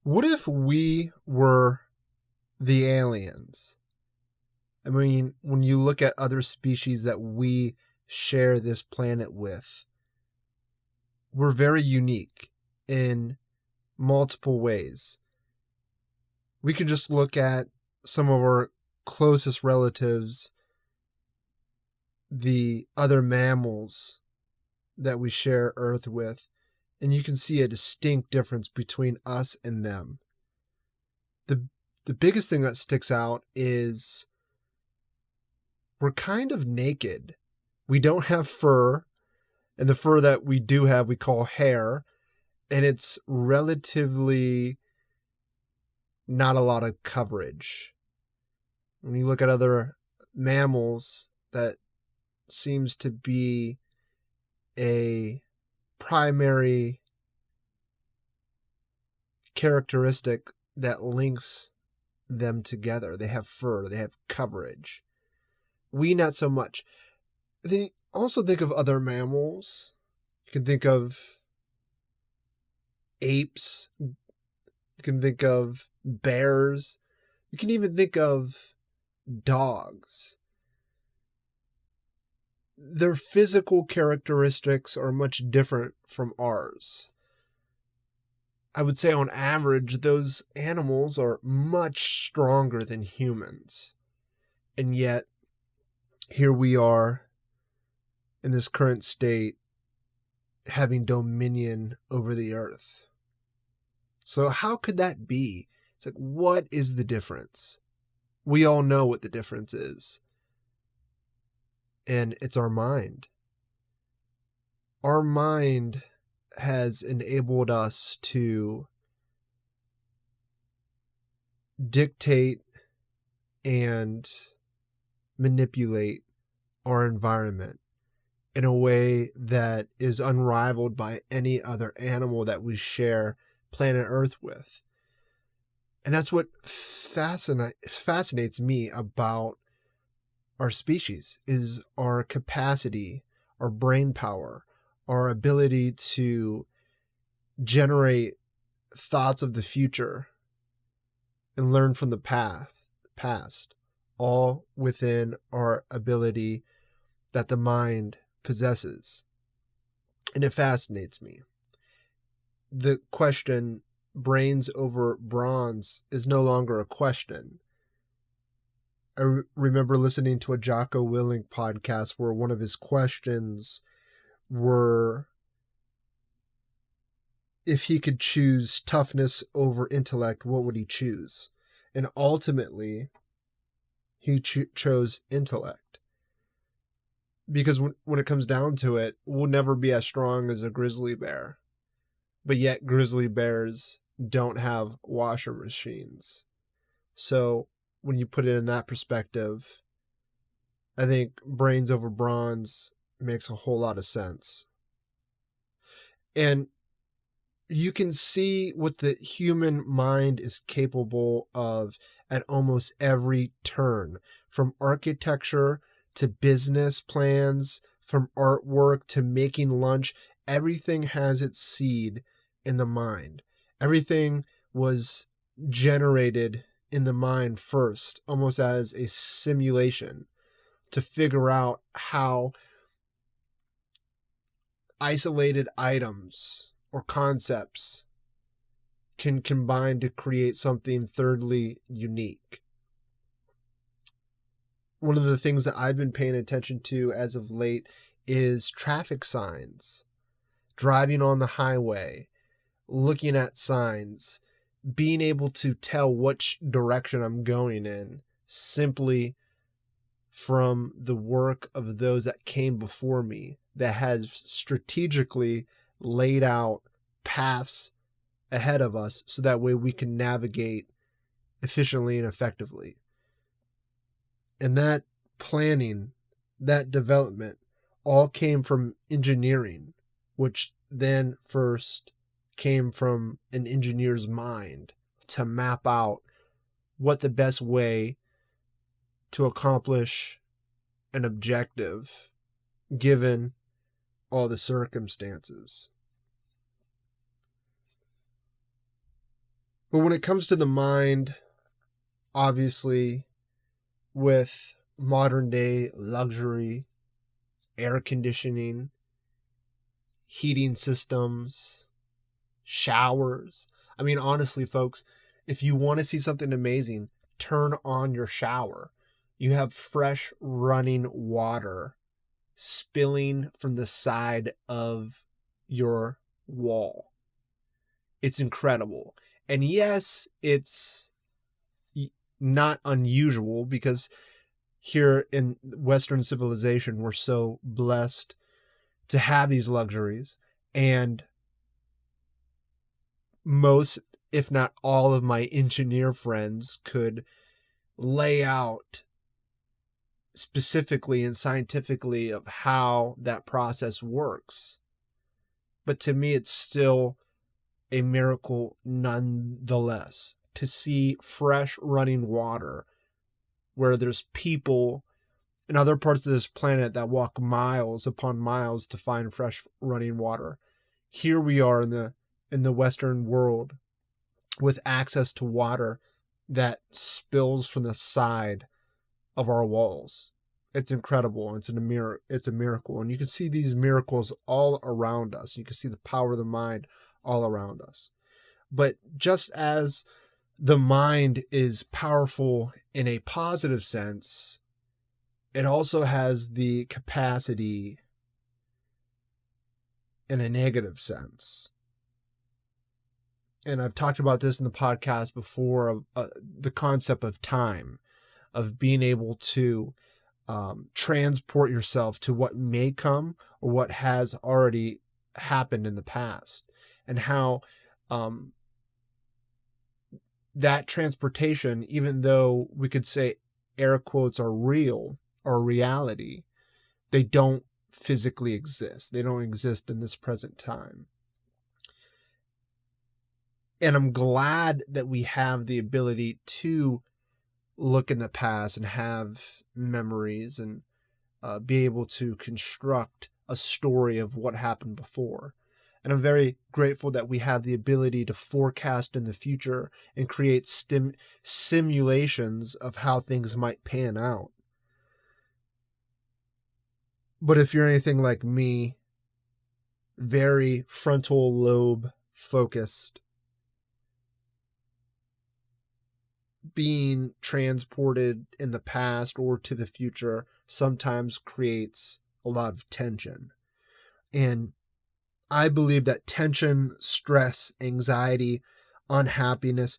What if we were the aliens? I mean, when you look at other species that we share this planet with, we're very unique in multiple ways. We could just look at some of our closest relatives, the other mammals that we share Earth with, and you can see a distinct difference between us and them. The the biggest thing that sticks out is we're kind of naked. We don't have fur, and the fur that we do have we call hair, and it's relatively not a lot of coverage. When you look at other mammals, that seems to be a primary characteristic that links them together. They have fur, they have coverage. We not so much. Then also think of other mammals. You can think of apes. You can think of bears. You can even think of dogs. Their physical characteristics are much different from ours. I would say on average, those animals are much stronger than humans. And yet, here we are in this current state having dominion over the earth. So how could that be? It's like, what is the difference? We all know what the difference is. And it's our mind. Our mind has enabled us to dictate and manipulate our environment in a way that is unrivaled by any other animal that we share planet Earth with. And that's what fascinates me about our species, is our capacity, our brain power, our ability to generate thoughts of the future and learn from the past, all within our ability that the mind possesses. And it fascinates me. The question, brains over bronze, is no longer a question. I remember listening to a Jocko Willink podcast where one of his questions were if he could choose toughness over intellect, what would he choose? And ultimately, he chose intellect. Because when it comes down to it, we'll never be as strong as a grizzly bear. But yet grizzly bears don't have washer machines. So when you put it in that perspective, I think brains over bronze makes a whole lot of sense. And you can see what the human mind is capable of at almost every turn, from architecture to business plans, from artwork to making lunch. Everything has its seed in the mind. Everything was generated in the mind first, almost as a simulation to figure out how isolated items or concepts can combine to create something thirdly unique. One of the things that I've been paying attention to as of late is traffic signs. Driving on the highway, looking at signs, being able to tell which direction I'm going in simply from the work of those that came before me that has strategically laid out paths ahead of us so that way we can navigate efficiently and effectively. And that planning, that development, all came from engineering, which then first came from an engineer's mind to map out what the best way to accomplish an objective given all the circumstances. But when it comes to the mind, obviously, with modern day luxury, air conditioning, heating systems, showers. I mean, honestly, folks, if you want to see something amazing, turn on your shower. You have fresh running water spilling from the side of your wall. It's incredible. And yes, it's not unusual because here in Western civilization, we're so blessed to have these luxuries. And most, if not all, of my engineer friends could lay out specifically and scientifically of how that process works. But to me, it's still a miracle nonetheless to see fresh running water where there's people in other parts of this planet that walk miles upon miles to find fresh running water. Here we are in the Western world with access to water that spills from the side of our walls. It's incredible. It's a miracle. And you can see these miracles all around us. You can see the power of the mind all around us. But just as the mind is powerful in a positive sense, it also has the capacity in a negative sense. And I've talked about this in the podcast before, the concept of time, of being able to transport yourself to what may come or what has already happened in the past, and how that transportation, even though we could say air quotes are real or reality, they don't physically exist. They don't exist in this present time. And I'm glad that we have the ability to look in the past and have memories and be able to construct a story of what happened before. And I'm very grateful that we have the ability to forecast in the future and create simulations of how things might pan out. But if you're anything like me, very frontal lobe focused, being transported in the past or to the future sometimes creates a lot of tension. And I believe that tension, stress, anxiety, unhappiness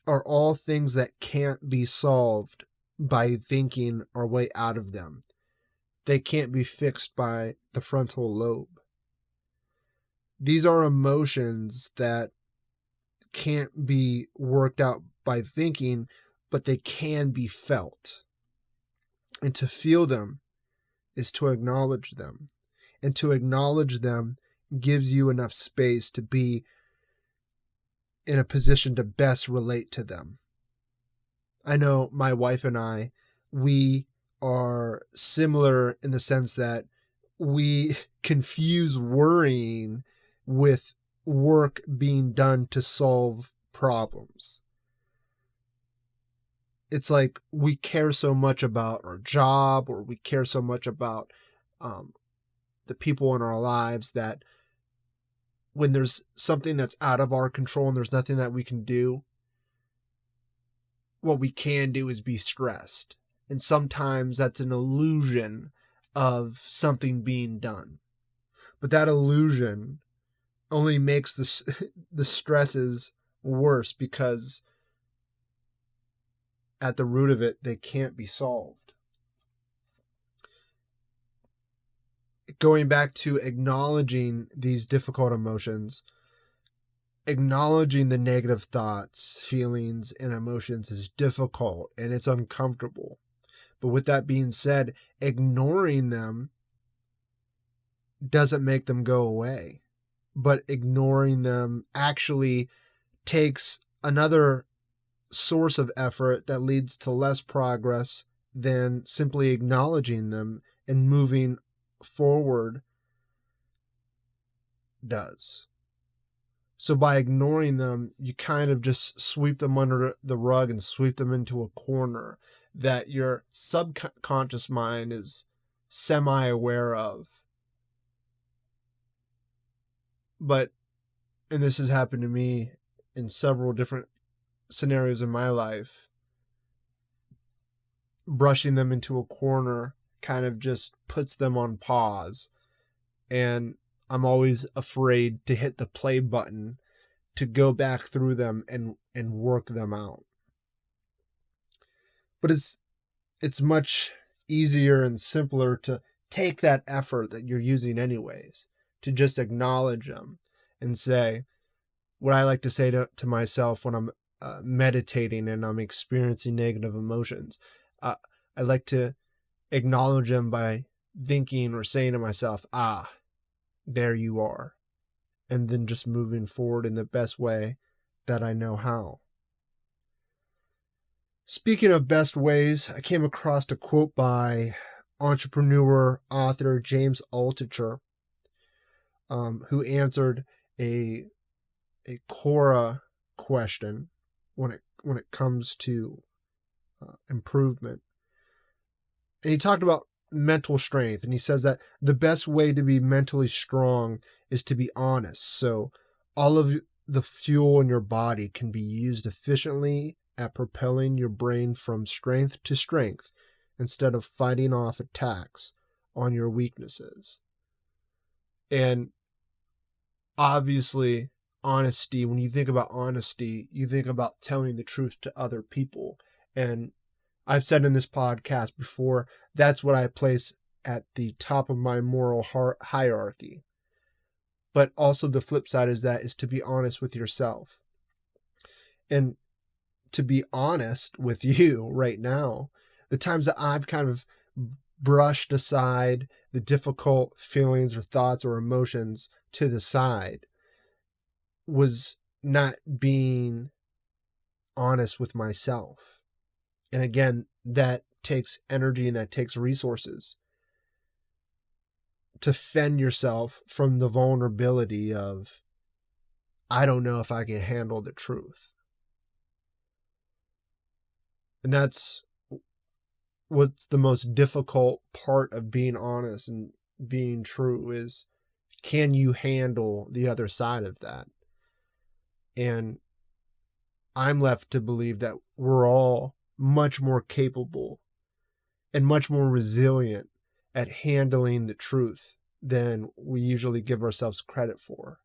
are all things that can't be solved by thinking our way out of them. They can't be fixed by the frontal lobe. These are emotions that can't be worked out by thinking, but they can be felt. And to feel them is to acknowledge them. And to acknowledge them gives you enough space to be in a position to best relate to them. I know my wife and I, we are similar in the sense that we confuse worrying with work being done to solve problems. It's like we care so much about our job, or we care so much about the people in our lives, that when there's something that's out of our control and there's nothing that we can do, what we can do is be stressed. And sometimes that's an illusion of something being done. But that illusion only makes the stresses worse, because at the root of it, they can't be solved. Going back to acknowledging these difficult emotions, acknowledging the negative thoughts, feelings, and emotions is difficult and it's uncomfortable. But with that being said, ignoring them doesn't make them go away. But ignoring them actually takes another source of effort that leads to less progress than simply acknowledging them and moving forward does. So by ignoring them, you kind of just sweep them under the rug and sweep them into a corner that your subconscious mind is semi-aware of. And this has happened to me in several different scenarios in my life, brushing them into a corner kind of just puts them on pause. And I'm always afraid to hit the play button to go back through them and work them out. But it's much easier and simpler to take that effort that you're using anyways, to just acknowledge them and say, what I like to say to myself when I'm meditating and I'm experiencing negative emotions, I like to acknowledge them by thinking or saying to myself, there you are. And then just moving forward in the best way that I know how. Speaking of best ways, I came across a quote by entrepreneur, author James Altucher, who answered a Quora question when it comes to improvement. And he talked about mental strength, and he says that the best way to be mentally strong is to be honest. So all of the fuel in your body can be used efficiently at propelling your brain from strength to strength instead of fighting off attacks on your weaknesses. And obviously, honesty, when you think about honesty, you think about telling the truth to other people. And I've said in this podcast before, that's what I place at the top of my moral hierarchy. But also the flip side is to be honest with yourself. And to be honest with you right now, the times that I've kind of brushed aside the difficult feelings or thoughts or emotions to the side was not being honest with myself. And again, that takes energy and that takes resources to fend yourself from the vulnerability of, I don't know if I can handle the truth. And that's what's the most difficult part of being honest and being true is, can you handle the other side of that? And I'm left to believe that we're all much more capable and much more resilient at handling the truth than we usually give ourselves credit for.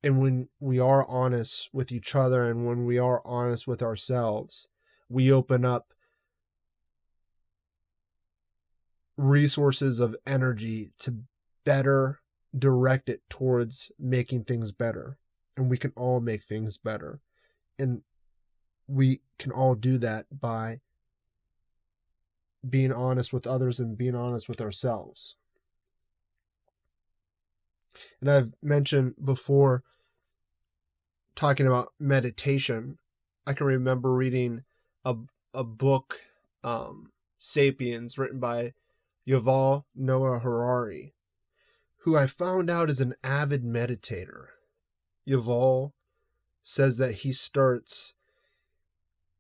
And when we are honest with each other and when we are honest with ourselves, we open up resources of energy to better direct it towards making things better. And we can all make things better. And we can all do that by being honest with others and being honest with ourselves. And I've mentioned before, talking about meditation, I can remember reading a book, Sapiens, written by Yuval Noah Harari, who I found out is an avid meditator. Yuval says that he starts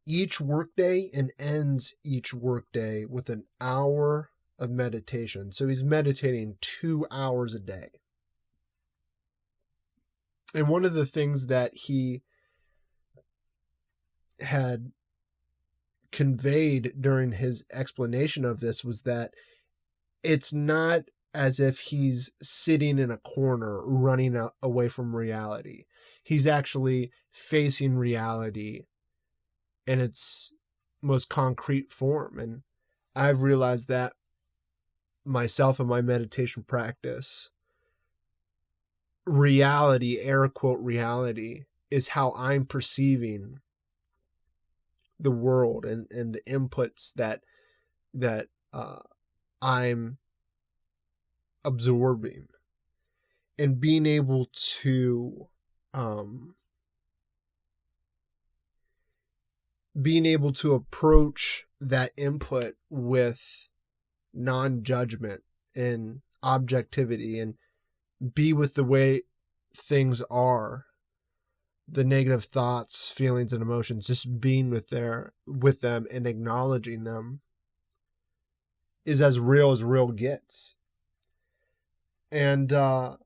each workday and ends each workday with an hour of meditation. So he's meditating 2 hours a day. And one of the things that he had conveyed during his explanation of this was that it's not as if he's sitting in a corner running away from reality. He's actually facing reality in its most concrete form. And I've realized that myself in my meditation practice, reality, air quote reality, is how I'm perceiving the world and the inputs that I'm absorbing, and being able to approach that input with non-judgment and objectivity, and be with the way things are, the negative thoughts, feelings, and emotions, just being with them and acknowledging them is as real gets. And a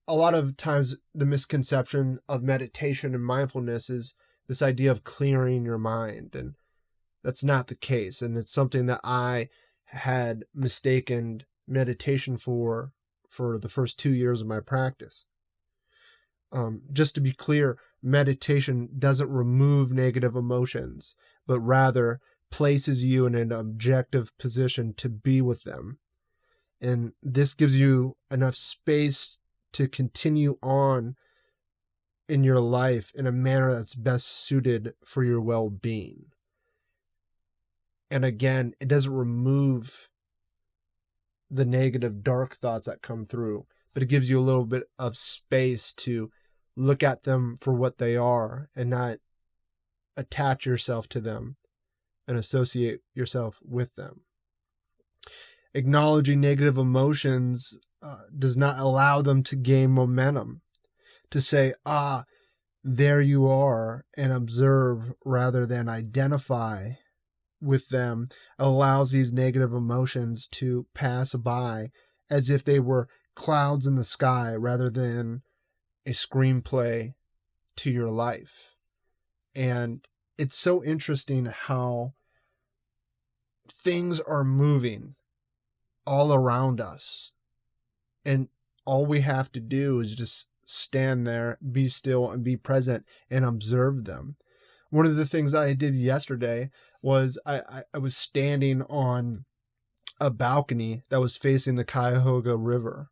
lot of times the misconception of meditation and mindfulness is this idea of clearing your mind, and that's not the case. And it's something that I had mistaken meditation for the first 2 years of my practice. Just to be clear, meditation doesn't remove negative emotions, but rather places you in an objective position to be with them. And this gives you enough space to continue on in your life in a manner that's best suited for your well-being. And again, it doesn't remove the negative, dark thoughts that come through, but it gives you a little bit of space to look at them for what they are and not attach yourself to them and associate yourself with them. Acknowledging negative emotions does not allow them to gain momentum. To say, there you are, and observe rather than identify with them allows these negative emotions to pass by as if they were clouds in the sky rather than a screenplay to your life. And it's so interesting how things are moving all around us, and all we have to do is just stand there, be still, and be present and observe them. One of the things I did yesterday was I was standing on a balcony that was facing the Cuyahoga River,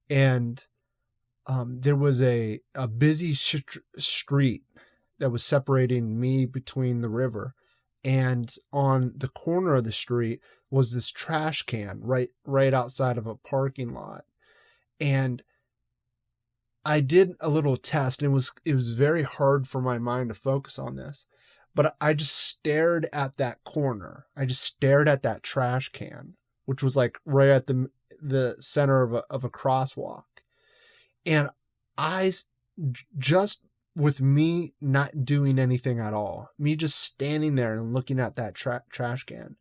and there was a busy street that was separating me between the river, and on the corner of the street was this trash can right outside of a parking lot. And I did a little test, and it was very hard for my mind to focus on this, but I just stared at that corner. I just stared at that trash can, which was like right at the center of a crosswalk. And just with me not doing anything at all, me just standing there and looking at that trash can,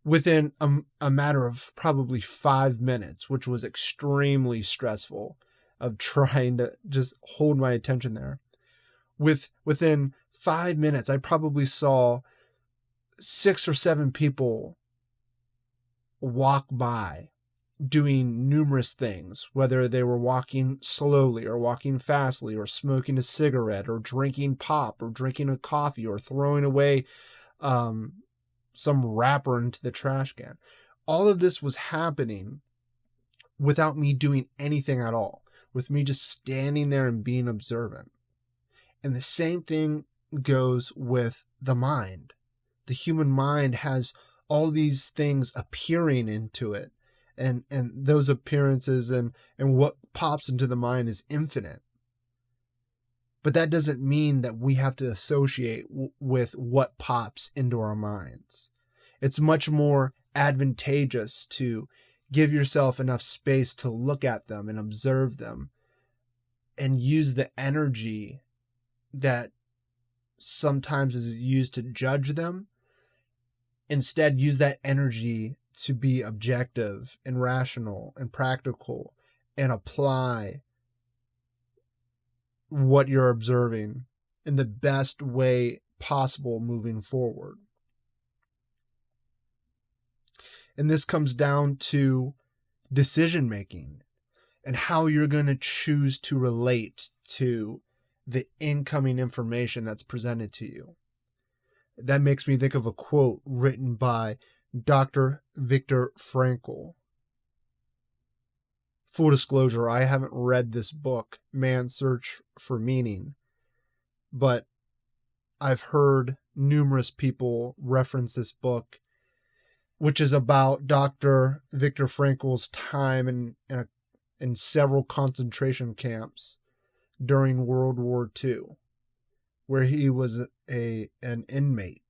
within a matter of probably 5 minutes, which was extremely stressful, of trying to just hold my attention there. Within 5 minutes, I probably saw 6 or 7 people walk by doing numerous things, whether they were walking slowly or walking fastly or smoking a cigarette or drinking pop or drinking a coffee or throwing away some wrapper into the trash can. All of this was happening without me doing anything at all, with me just standing there and being observant. And the same thing goes with the mind. The human mind has all these things appearing into it, and those appearances and what pops into the mind is infinite. But that doesn't mean that we have to associate with what pops into our minds. It's much more advantageous to give yourself enough space to look at them and observe them, and use the energy that sometimes is used to judge them. Instead, use that energy to be objective and rational and practical and apply what you're observing in the best way possible moving forward. And this comes down to decision making and how you're going to choose to relate to the incoming information that's presented to you. That makes me think of a quote written by Dr. Viktor Frankl. Full disclosure, I haven't read this book, Man's Search for Meaning, but I've heard numerous people reference this book, which is about Dr. Viktor Frankl's time in several concentration camps during World War II, where he was an inmate.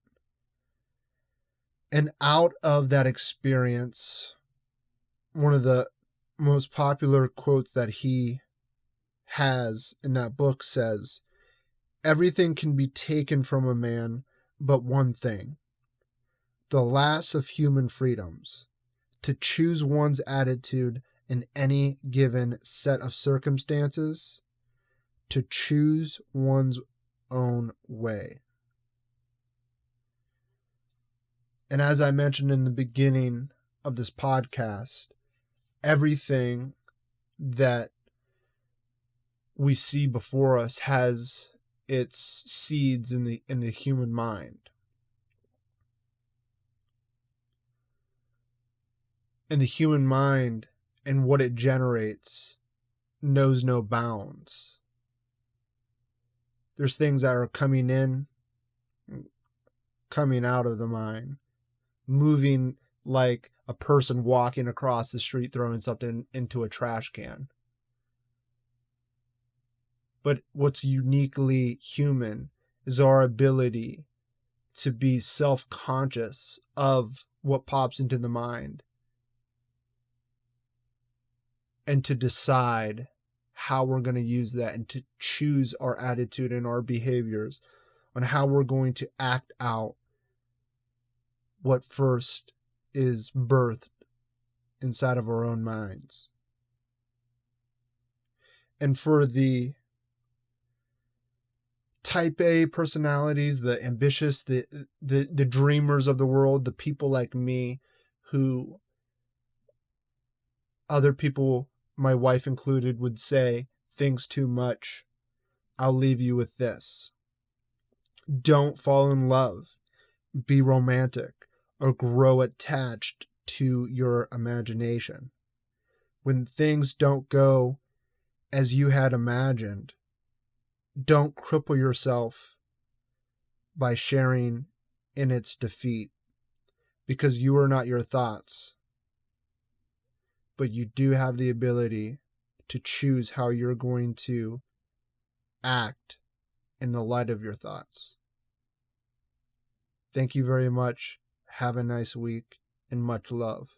And out of that experience, one of the most popular quotes that he has in that book says, "Everything can be taken from a man but one thing, the last of human freedoms, to choose one's attitude in any given set of circumstances, to choose one's own way." And as I mentioned in the beginning of this podcast, everything that we see before us has its seeds in the human mind. And the human mind and what it generates knows no bounds. There's things that are coming in, coming out of the mind, moving like a person walking across the street throwing something into a trash can. But what's uniquely human is our ability to be self-conscious of what pops into the mind and to decide how we're going to use that and to choose our attitude and our behaviors on how we're going to act out what first is birthed inside of our own minds. And for the type A personalities, the ambitious, the dreamers of the world, the people like me who other people, my wife included, would say things too much, I'll leave you with this. Don't fall in love, be romantic, or grow attached to your imagination. When things don't go as you had imagined, don't cripple yourself by sharing in its defeat, because you are not your thoughts, but you do have the ability to choose how you're going to act in the light of your thoughts. Thank you very much. Have a nice week and much love.